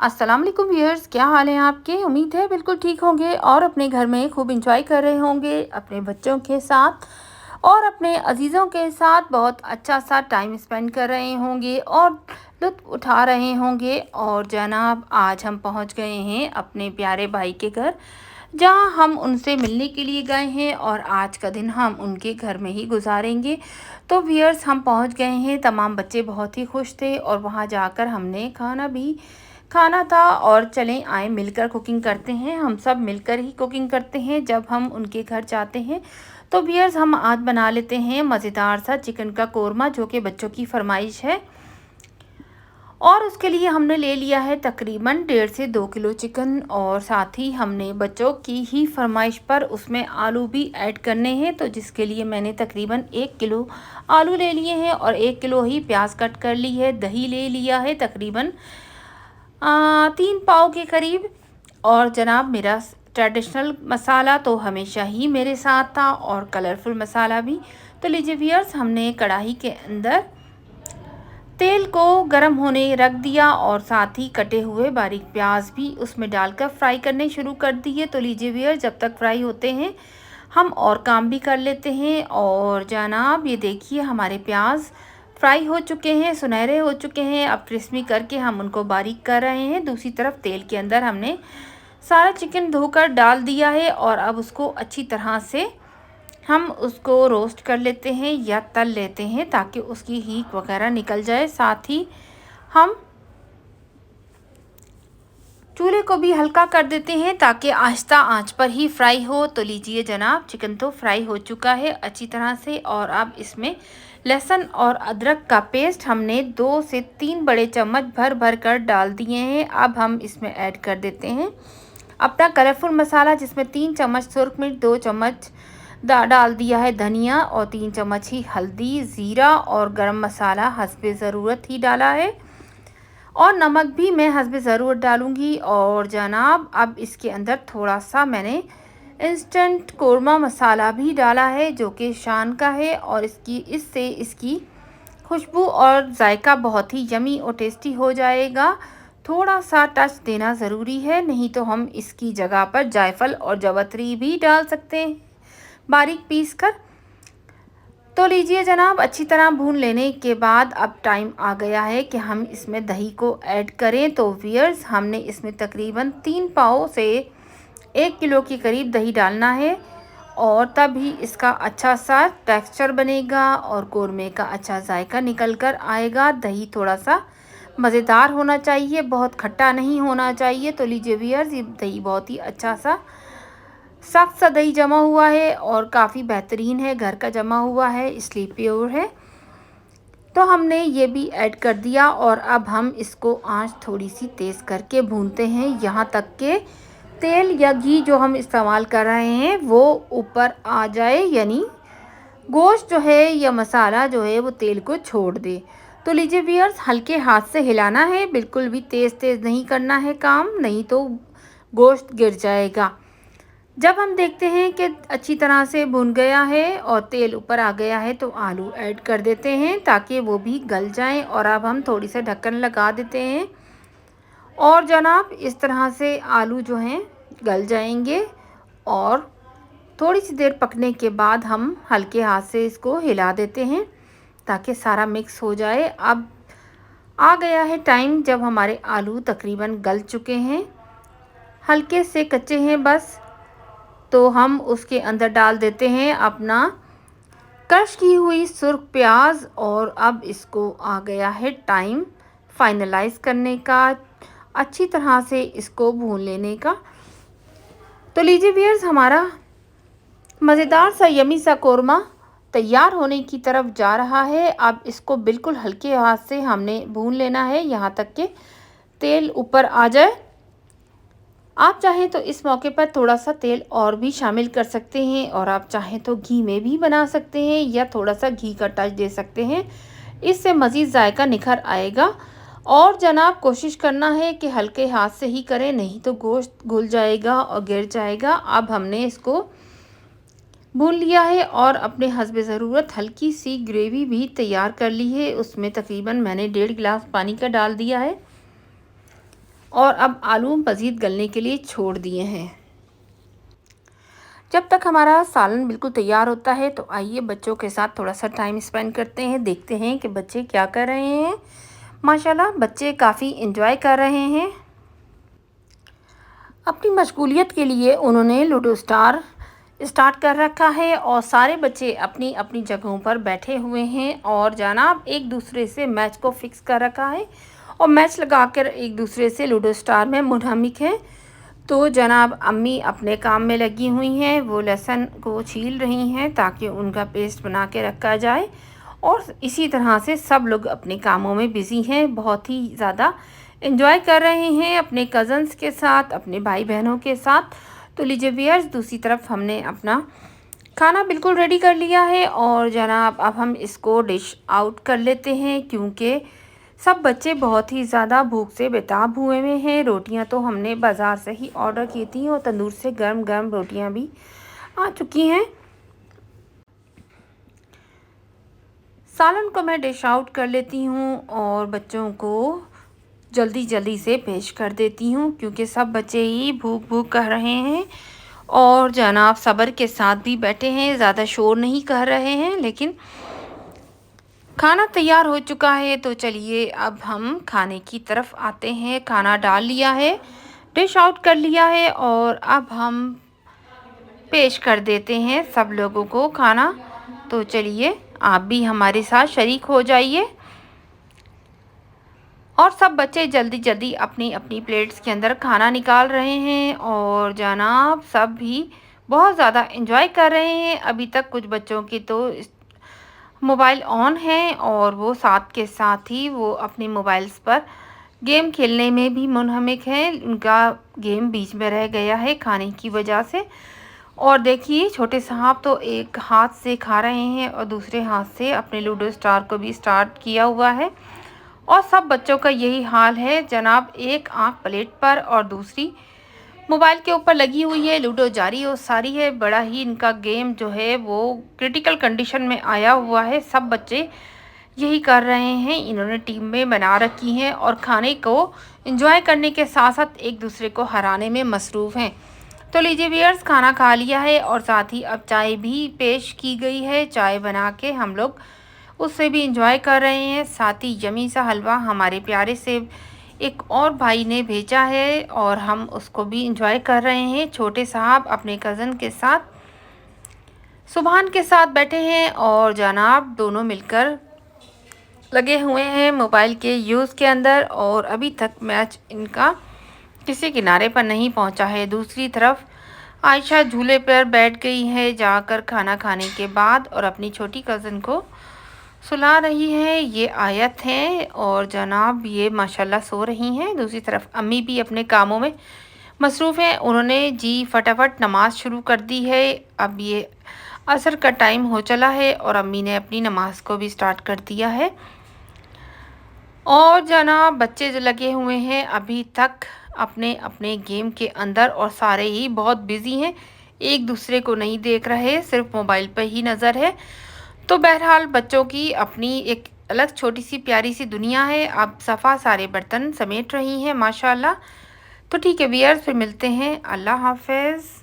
अस्सलाम वालेकुम व्यूअर्स, क्या हाल है आपके। उम्मीद है बिल्कुल ठीक होंगे और अपने घर में खूब इंजॉय कर रहे होंगे अपने बच्चों के साथ और अपने अजीज़ों के साथ बहुत अच्छा सा टाइम स्पेंड कर रहे होंगे और लुत्फ़ उठा रहे होंगे। और जनाब आज हम पहुंच गए हैं अपने प्यारे भाई के घर, जहां हम उनसे मिलने के लिए गए हैं और आज का दिन हम उनके घर में ही गुजारेंगे। तो व्यूअर्स, हम पहुंच गए हैं, तमाम बच्चे बहुत ही खुश थे और वहां जाकर हमने खाना था और चलें आए मिलकर कुकिंग करते हैं। हम सब मिलकर ही कुकिंग करते हैं जब हम उनके घर जाते हैं। तो व्यूअर्स, हम आज बना लेते हैं मज़ेदार सा चिकन का कोरमा, जो कि बच्चों की फरमाइश है। और उसके लिए हमने ले लिया है तकरीबन 1.5 से 2 किलो चिकन और साथ ही हमने बच्चों की ही फरमाइश पर उसमें आलू भी ऐड करने हैं। तो जिसके लिए मैंने तकरीबन 1 किलो आलू ले लिए हैं और 1 किलो ही प्याज कट कर ली है। दही ले लिया है तकरीबन 3 पाव के करीब। और जनाब मेरा ट्रेडिशनल मसाला तो हमेशा ही मेरे साथ था और कलरफुल मसाला भी। तो लीजिए व्यूअर्स, हमने कढ़ाई के अंदर तेल को गर्म होने रख दिया और साथ ही कटे हुए बारीक प्याज भी उसमें डालकर फ्राई करने शुरू कर दिए। तो लीजिए व्यूअर्स, जब तक फ्राई होते हैं हम और काम भी कर लेते हैं। और जनाब ये देखिए, हमारे प्याज फ्राई हो चुके हैं, सुनहरे हो चुके हैं। अब क्रिस्पी करके हम उनको बारीक कर रहे हैं। दूसरी तरफ तेल के अंदर हमने सारा चिकन धोकर डाल दिया है और अब उसको अच्छी तरह से हम उसको रोस्ट कर लेते हैं या तल लेते हैं ताकि उसकी हीट वगैरह निकल जाए। साथ ही हम चूल्हे को भी हल्का कर देते हैं ताकि आहिस्ता आंच पर ही फ्राई हो। तो लीजिए जनाब, चिकन तो फ्राई हो चुका है अच्छी तरह से और अब इसमें लहसुन और अदरक का पेस्ट हमने 2 से 3 बड़े चम्मच भर भर कर डाल दिए हैं। अब हम इसमें ऐड कर देते हैं अपना कलरफुल मसाला, जिसमें 3 चम्मच सुर्ख मिर्च, 2 चम्मच डाल दिया है धनिया और 3 चम्मच ही हल्दी, ज़ीरा और गरम मसाला हस्बे ज़रूरत ही डाला है और नमक भी मैं हस्बे ज़रूरत डालूंगी। और जनाब अब इसके अंदर थोड़ा सा मैंने इंस्टेंट कोरमा मसाला भी डाला है, जो कि शान का है और इससे इसकी खुशबू और जायका बहुत ही यमी और टेस्टी हो जाएगा। थोड़ा सा टच देना ज़रूरी है, नहीं तो हम इसकी जगह पर जायफल और जवतरी भी डाल सकते हैं बारीक पीस कर। तो लीजिए जनाब, अच्छी तरह भून लेने के बाद अब टाइम आ गया है कि हम इसमें दही को ऐड करें। तो व्यूअर्स, हमने इसमें तकरीबन 3 पाव से 1 किलो के करीब दही डालना है और तभी इसका अच्छा सा टेक्सचर बनेगा और कोरमे का अच्छा जायका निकल कर आएगा। दही थोड़ा सा मज़ेदार होना चाहिए, बहुत खट्टा नहीं होना चाहिए। तो लीजिए व्यूअर्स, ये दही बहुत ही अच्छा सा सख्त सा दही जमा हुआ है और काफ़ी बेहतरीन है, घर का जमा हुआ है इसलिए प्योर है। तो हमने ये भी ऐड कर दिया और अब हम इसको आंच थोड़ी सी तेज़ करके भूनते हैं यहाँ तक के तेल या घी जो हम इस्तेमाल कर रहे हैं वो ऊपर आ जाए, यानी गोश्त जो है या मसाला जो है वो तेल को छोड़ दे। तो लीजिए व्यूअर्स, हल्के हाथ से हिलाना है, बिल्कुल भी तेज़ तेज़ नहीं करना है काम, नहीं तो गोश्त गिर जाएगा। जब हम देखते हैं कि अच्छी तरह से भुन गया है और तेल ऊपर आ गया है तो आलू ऐड कर देते हैं ताकि वो भी गल जाएं। और अब हम थोड़ी सी ढक्कन लगा देते हैं और जनाब इस तरह से आलू जो हैं गल जाएंगे और थोड़ी सी देर पकने के बाद हम हल्के हाथ से इसको हिला देते हैं ताकि सारा मिक्स हो जाए। अब आ गया है टाइम जब हमारे आलू तकरीबन गल चुके हैं, हल्के से कच्चे हैं बस। तो हम उसके अंदर डाल देते हैं अपना क्रश की हुई सुर्ख प्याज और अब इसको आ गया है टाइम फाइनलाइज करने का, अच्छी तरह से इसको भून लेने का। तो लीजिए व्यूअर्स, हमारा मज़ेदार सा यमी सा कोरमा तैयार होने की तरफ जा रहा है। अब इसको बिल्कुल हल्के हाथ से हमने भून लेना है यहाँ तक कि तेल ऊपर आ जाए। आप चाहें तो इस मौके पर थोड़ा सा तेल और भी शामिल कर सकते हैं और आप चाहें तो घी में भी बना सकते हैं या थोड़ा सा घी का टच दे सकते हैं, इससे मज़ीद जायका निखर आएगा। और जनाब कोशिश करना है कि हल्के हाथ से ही करें, नहीं तो गोश्त घुल जाएगा और गिर जाएगा। अब हमने इसको भून लिया है और अपने हस्बे ज़रूरत हल्की सी ग्रेवी भी तैयार कर ली है। उसमें तकरीबन मैंने 1.5 गिलास पानी का डाल दिया है और अब आलू मज़ीद गलने के लिए छोड़ दिए हैं। जब तक हमारा सालन बिल्कुल तैयार होता है तो आइए बच्चों के साथ थोड़ा सा टाइम स्पेंड करते हैं, देखते हैं कि बच्चे क्या कर रहे हैं। माशाल्लाह बच्चे काफ़ी एंजॉय कर रहे हैं। अपनी मशगूलियत के लिए उन्होंने लूडो स्टार स्टार्ट कर रखा है और सारे बच्चे अपनी अपनी जगहों पर बैठे हुए हैं और जनाब एक दूसरे से मैच को फिक्स कर रखा है और मैच लगाकर एक दूसरे से लूडो स्टार में मुनहमिक हैं। तो जनाब अम्मी अपने काम में लगी हुई हैं, वो लहसुन को छील रही हैं ताकि उनका पेस्ट बना के रखा जाए और इसी तरह से सब लोग अपने कामों में बिज़ी हैं, बहुत ही ज़्यादा एंजॉय कर रहे हैं अपने कज़न्स के साथ, अपने भाई बहनों के साथ। तो लीजिए व्यूअर्स, दूसरी तरफ हमने अपना खाना बिल्कुल रेडी कर लिया है और जनाब अब हम इसको डिश आउट कर लेते हैं क्योंकि सब बच्चे बहुत ही ज़्यादा भूख से बेताब हुए हैं। रोटियां तो हमने बाज़ार से ही ऑर्डर की थी और तंदूर से गर्म गर्म रोटियां भी आ चुकी हैं। सालन को मैं डिश आउट कर लेती हूँ और बच्चों को जल्दी जल्दी से पेश कर देती हूँ क्योंकि सब बच्चे ही भूख भूख कर रहे हैं और जनाब सब्र के साथ भी बैठे हैं, ज़्यादा शोर नहीं कर रहे हैं। लेकिन खाना तैयार हो चुका है तो चलिए अब हम खाने की तरफ आते हैं। खाना डाल लिया है, डिश आउट कर लिया है और अब हम पेश कर देते हैं सब लोगों को खाना। तो चलिए आप भी हमारे साथ शरीक हो जाइए और सब बच्चे जल्दी जल्दी अपनी अपनी प्लेट्स के अंदर खाना निकाल रहे हैं और जनाब सब भी बहुत ज़्यादा एंजॉय कर रहे हैं। अभी तक कुछ बच्चों की तो मोबाइल ऑन है और वो साथ के साथ ही वो अपने मोबाइल्स पर गेम खेलने में भी मुनहमिक है। उनका गेम बीच में रह गया है खाने की वजह से। और देखिए छोटे साहब तो एक हाथ से खा रहे हैं और दूसरे हाथ से अपने लूडो स्टार को भी स्टार्ट किया हुआ है और सब बच्चों का यही हाल है जनाब, एक आंख प्लेट पर और दूसरी मोबाइल के ऊपर लगी हुई है। लूडो जारी और सारी है। बड़ा ही इनका गेम जो है वो क्रिटिकल कंडीशन में आया हुआ है। सब बच्चे यही कर रहे हैं, इन्होंने टीम में बना रखी हैं और खाने को एंजॉय करने के साथ साथ एक दूसरे को हराने में मसरूफ़ हैं। तो लीजिए व्यूअर्स, खाना खा लिया है और साथ ही अब चाय भी पेश की गई है। चाय बना के हम लोग उससे भी एंजॉय कर रहे हैं। साथ ही यमी सा हलवा हमारे प्यारे से एक और भाई ने भेजा है और हम उसको भी एंजॉय कर रहे हैं। छोटे साहब अपने कज़न के साथ सुभान के साथ बैठे हैं और जनाब दोनों मिलकर लगे हुए हैं मोबाइल के यूज़ के अंदर और अभी तक मैच इनका किसी किनारे पर नहीं पहुंचा है। दूसरी तरफ आयशा झूले पर बैठ गई है जाकर खाना खाने के बाद और अपनी छोटी कज़न को सुला रही है। ये आयत है और जनाब ये माशाल्लाह सो रही हैं। दूसरी तरफ अम्मी भी अपने कामों में मसरूफ़ हैं, उन्होंने जी फटाफट नमाज शुरू कर दी है। अब ये असर का टाइम हो चला है और अम्मी ने अपनी नमाज को भी स्टार्ट कर दिया है और जनाब बच्चे जो लगे हुए हैं अभी तक अपने अपने गेम के अंदर और सारे ही बहुत बिजी हैं, एक दूसरे को नहीं देख रहे, सिर्फ मोबाइल पर ही नज़र है। तो बहरहाल बच्चों की अपनी एक अलग छोटी सी प्यारी सी दुनिया है। अब सफ़ा सारे बर्तन समेट रही हैं माशाल्लाह। तो ठीक है व्यूअर्स, फिर मिलते हैं। अल्लाह हाफ़िज़।